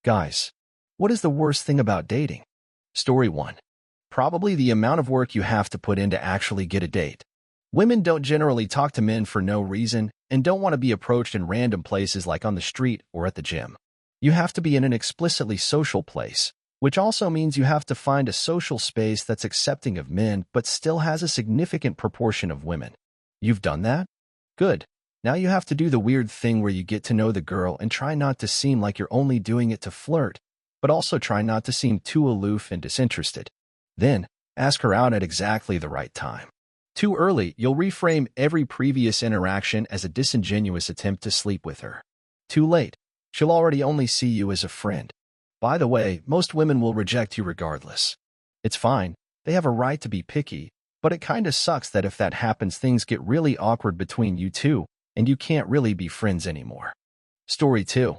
Guys, what is the worst thing about dating? Story 1. Probably the amount of work you have to put in to actually get a date. Women don't generally talk to men for no reason and don't want to be approached in random places like on the street or at the gym. You have to be in an explicitly social place, which also means you have to find a social space that's accepting of men but still has a significant proportion of women. You've done that? Good. Now you have to do the weird thing where you get to know the girl and try not to seem like you're only doing it to flirt, but also try not to seem too aloof and disinterested. Then, ask her out at exactly the right time. Too early, you'll reframe every previous interaction as a disingenuous attempt to sleep with her. Too late, she'll already only see you as a friend. By the way, most women will reject you regardless. It's fine, they have a right to be picky, but it kinda sucks that if that happens things get really awkward between you two, and you can't really be friends anymore. Story 2.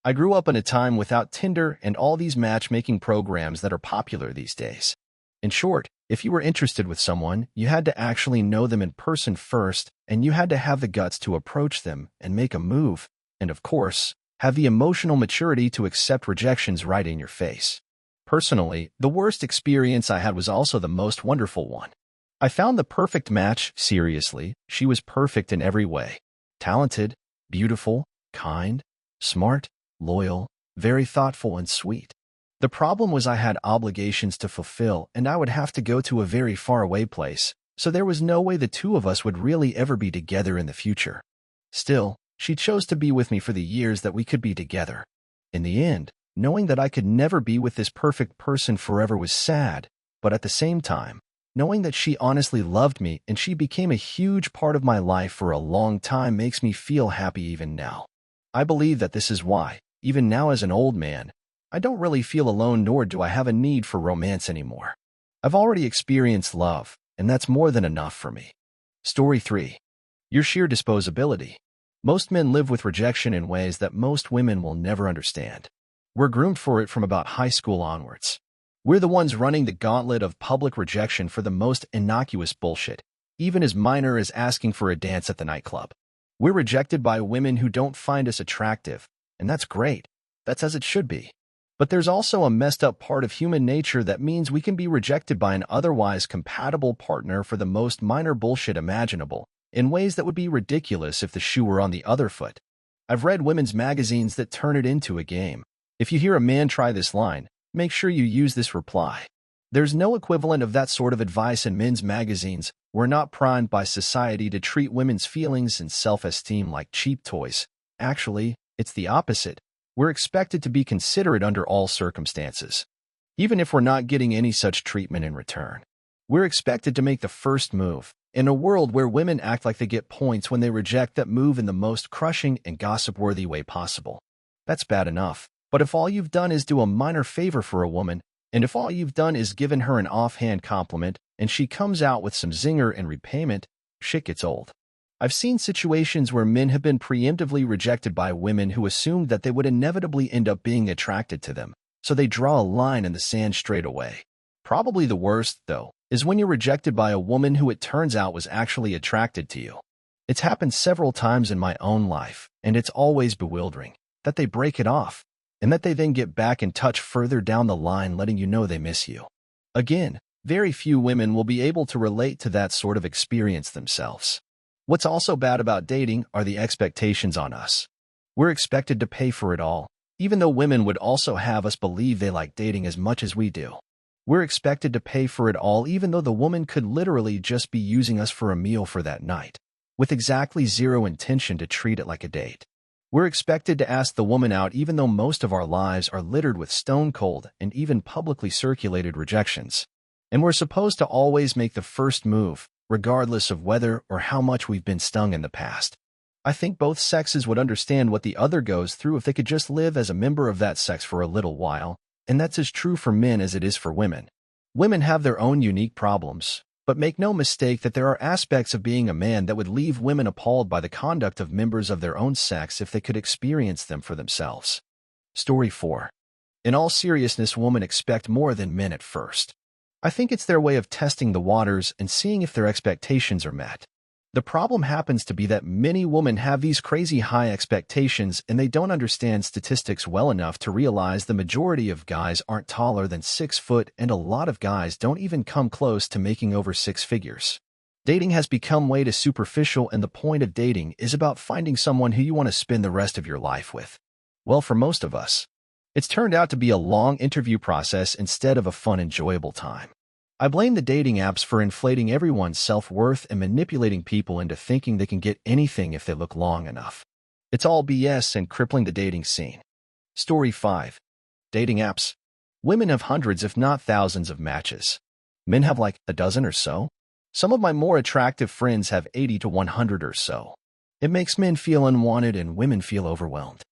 I grew up in a time without Tinder and all these matchmaking programs that are popular these days. In short, if you were interested with someone, you had to actually know them in person first, and you had to have the guts to approach them and make a move, and of course, have the emotional maturity to accept rejections right in your face. Personally, the worst experience I had was also the most wonderful one. I found the perfect match, seriously, she was perfect in every way. Talented, beautiful, kind, smart, loyal, very thoughtful and sweet. The problem was I had obligations to fulfill and I would have to go to a very far away place, so there was no way the two of us would really ever be together in the future. Still, she chose to be with me for the years that we could be together. In the end, knowing that I could never be with this perfect person forever was sad, but at the same time, knowing that she honestly loved me and she became a huge part of my life for a long time makes me feel happy even now. I believe that this is why, even now as an old man, I don't really feel alone nor do I have a need for romance anymore. I've already experienced love, and that's more than enough for me. Story 3. Your sheer disposability. Most men live with rejection in ways that most women will never understand. We're groomed for it from about high school onwards. We're the ones running the gauntlet of public rejection for the most innocuous bullshit, even as minor as asking for a dance at the nightclub. We're rejected by women who don't find us attractive, and that's great. That's as it should be. But there's also a messed up part of human nature that means we can be rejected by an otherwise compatible partner for the most minor bullshit imaginable, in ways that would be ridiculous if the shoe were on the other foot. I've read women's magazines that turn it into a game. If you hear a man try this line, make sure you use this reply. There's no equivalent of that sort of advice in men's magazines. We're not primed by society to treat women's feelings and self-esteem like cheap toys. Actually, it's the opposite. We're expected to be considerate under all circumstances, even if we're not getting any such treatment in return. We're expected to make the first move, in a world where women act like they get points when they reject that move in the most crushing and gossip-worthy way possible. That's bad enough, but if all you've done is do a minor favor for a woman, and if all you've done is given her an offhand compliment, and she comes out with some zinger in repayment, shit gets old. I've seen situations where men have been preemptively rejected by women who assumed that they would inevitably end up being attracted to them, so they draw a line in the sand straight away. Probably the worst, though, is when you're rejected by a woman who it turns out was actually attracted to you. It's happened several times in my own life, and it's always bewildering that they break it off, and that they then get back in touch further down the line letting you know they miss you. Again, very few women will be able to relate to that sort of experience themselves. What's also bad about dating are the expectations on us. We're expected to pay for it all, even though women would also have us believe they like dating as much as we do. We're expected to pay for it all even though the woman could literally just be using us for a meal for that night, with exactly zero intention to treat it like a date. We're expected to ask the woman out even though most of our lives are littered with stone-cold and even publicly circulated rejections. And we're supposed to always make the first move, regardless of whether or how much we've been stung in the past. I think both sexes would understand what the other goes through if they could just live as a member of that sex for a little while, and that's as true for men as it is for women. Women have their own unique problems, but make no mistake that there are aspects of being a man that would leave women appalled by the conduct of members of their own sex if they could experience them for themselves. Story 4. In all seriousness, women expect more than men at first. I think it's their way of testing the waters and seeing if their expectations are met. The problem happens to be that many women have these crazy high expectations and they don't understand statistics well enough to realize the majority of guys aren't taller than 6 foot and a lot of guys don't even come close to making over six figures. Dating has become way too superficial and the point of dating is about finding someone who you want to spend the rest of your life with. Well, for most of us, it's turned out to be a long interview process instead of a fun, enjoyable time. I blame the dating apps for inflating everyone's self-worth and manipulating people into thinking they can get anything if they look long enough. It's all BS and crippling the dating scene. Story 5. Dating apps. Women have hundreds if not thousands of matches. Men have like a dozen or so. Some of my more attractive friends have 80 to 100 or so. It makes men feel unwanted and women feel overwhelmed.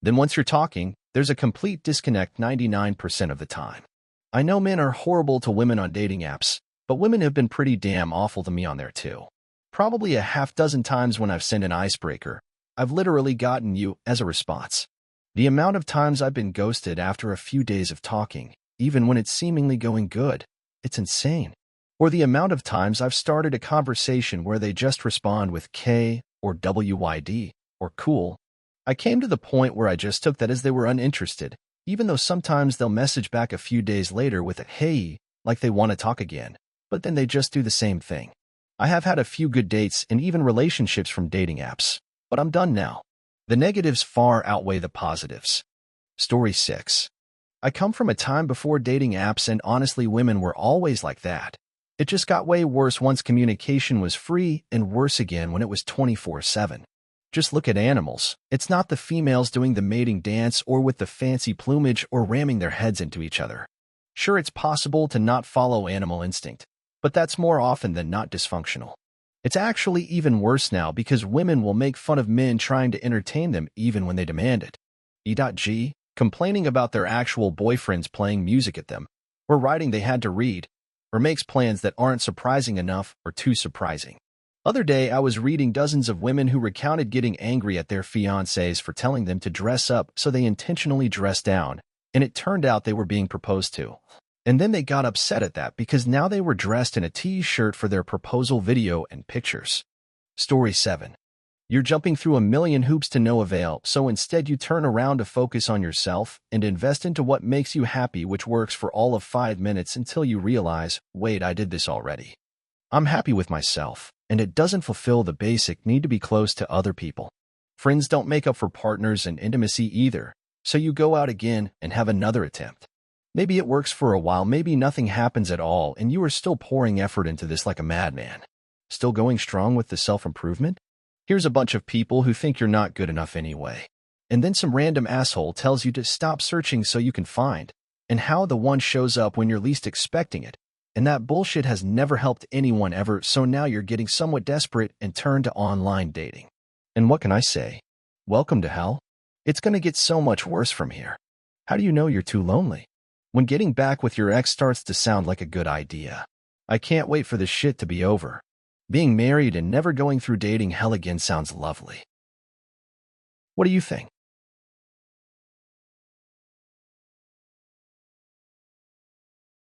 Then once you're talking, there's a complete disconnect 99% of the time. I know men are horrible to women on dating apps, but women have been pretty damn awful to me on there too. Probably a half dozen times when I've sent an icebreaker, I've literally gotten you as a response. The amount of times I've been ghosted after a few days of talking, even when it's seemingly going good, it's insane. Or the amount of times I've started a conversation where they just respond with K or WYD or cool. I came to the point where I just took that as they were uninterested, even though sometimes they'll message back a few days later with a hey, like they want to talk again, but then they just do the same thing. I have had a few good dates and even relationships from dating apps, but I'm done now. The negatives far outweigh the positives. Story 6. I come from a time before dating apps and honestly women were always like that. It just got way worse once communication was free and worse again when it was 24/7. Just look at animals. It's not the females doing the mating dance or with the fancy plumage or ramming their heads into each other. Sure, it's possible to not follow animal instinct, but that's more often than not dysfunctional. It's actually even worse now because women will make fun of men trying to entertain them even when they demand it. E.G. complaining about their actual boyfriends playing music at them, or writing they had to read, or makes plans that aren't surprising enough or too surprising. Other day, I was reading dozens of women who recounted getting angry at their fiancés for telling them to dress up so they intentionally dressed down, and it turned out they were being proposed to. And then they got upset at that because now they were dressed in a T-shirt for their proposal video and pictures. Story 7. You're jumping through a million hoops to no avail, so instead you turn around to focus on yourself and invest into what makes you happy, which works for all of 5 minutes until you realize, wait, I did this already. I'm happy with myself, and it doesn't fulfill the basic need to be close to other people. Friends don't make up for partners and intimacy either, so you go out again and have another attempt. Maybe it works for a while, maybe nothing happens at all, and you are still pouring effort into this like a madman. Still going strong with the self-improvement? Here's a bunch of people who think you're not good enough anyway. And then some random asshole tells you to stop searching so you can find, and how the one shows up when you're least expecting it. And that bullshit has never helped anyone ever, so now you're getting somewhat desperate and turn to online dating. And what can I say? Welcome to hell. It's gonna get so much worse from here. How do you know you're too lonely? When getting back with your ex starts to sound like a good idea. I can't wait for this shit to be over. Being married and never going through dating hell again sounds lovely. What do you think?